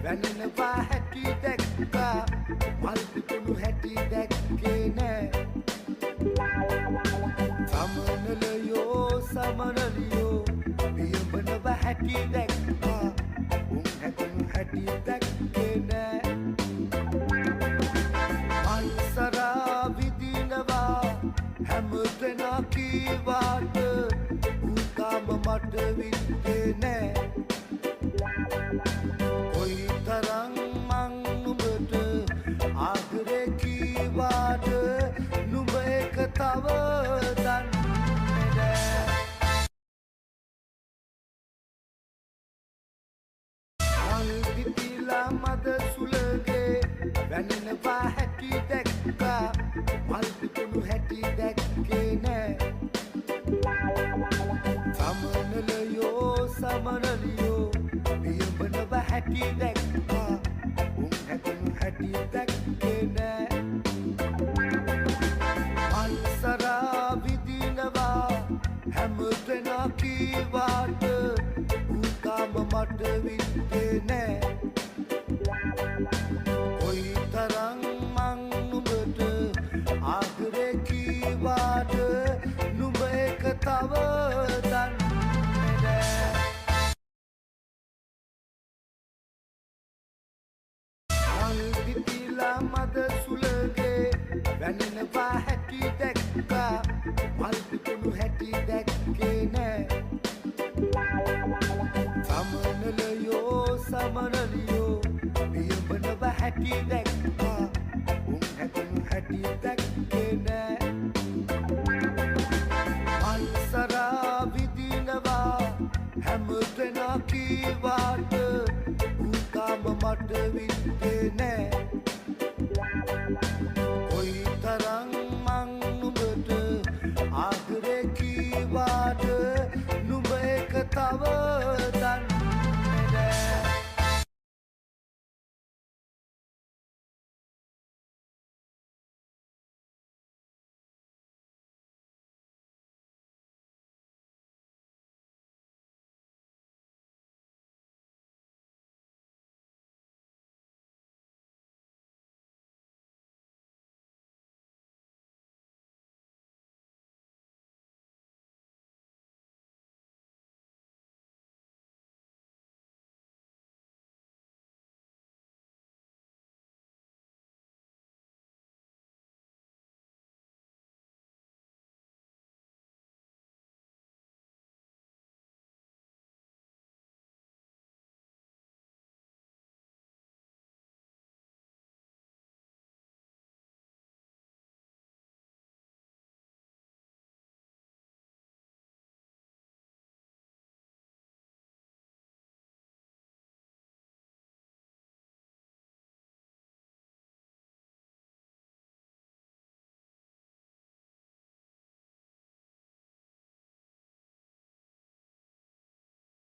වැනෙනවා හැටි දැක්කා මල් පිපුණු හැටි දැක්කේ නෑ සමනලියෝ පියඹනවා හැටි දැක්කා උන් හැදුණු හැටි දැක්කේ නෑ මල්සරා විදිනවා හැම දෙනා කීවාට උතාම මට විද්දේ නෑ කොයි තරම් මං නුඹට ආදරේ කීවාට නුඹ එක තව දන්නේ නෑ මල් පිපිලා මද සුලගේ වැනෙනවා හැටි දැක්කා මල් පිපුණු හැටි දැක්කේ නෑ සමනලියෝ පියඹනවා හැටි දැක්කා උන් හැදුණු හැටි දැක්කේ නෑ මල්සරා විදිනවා හැම දෙනා කීවාට උතාම මට විද්දේ නෑ කොයි තරම් මං නුඹට ආදරේ කීවාට නුඹ එක තව දන්නේ නෑ මල් පිපිලා මද සුලගේ වැනෙනවා හැටි දැක්කා මල් පිපුණු හැටි දැක්කේ නෑ සමනලියෝ පියඹනවා හැටි දැක්කා උන් හැදුණු හැටි දැක්කේ නෑ මල්සරා විදිනවා හැම දෙනා කීවාට උතාම මට විද්දේ නෑ කොයි තරම් මං නුඹට ආදරේ කීවාට නුඹ එක තව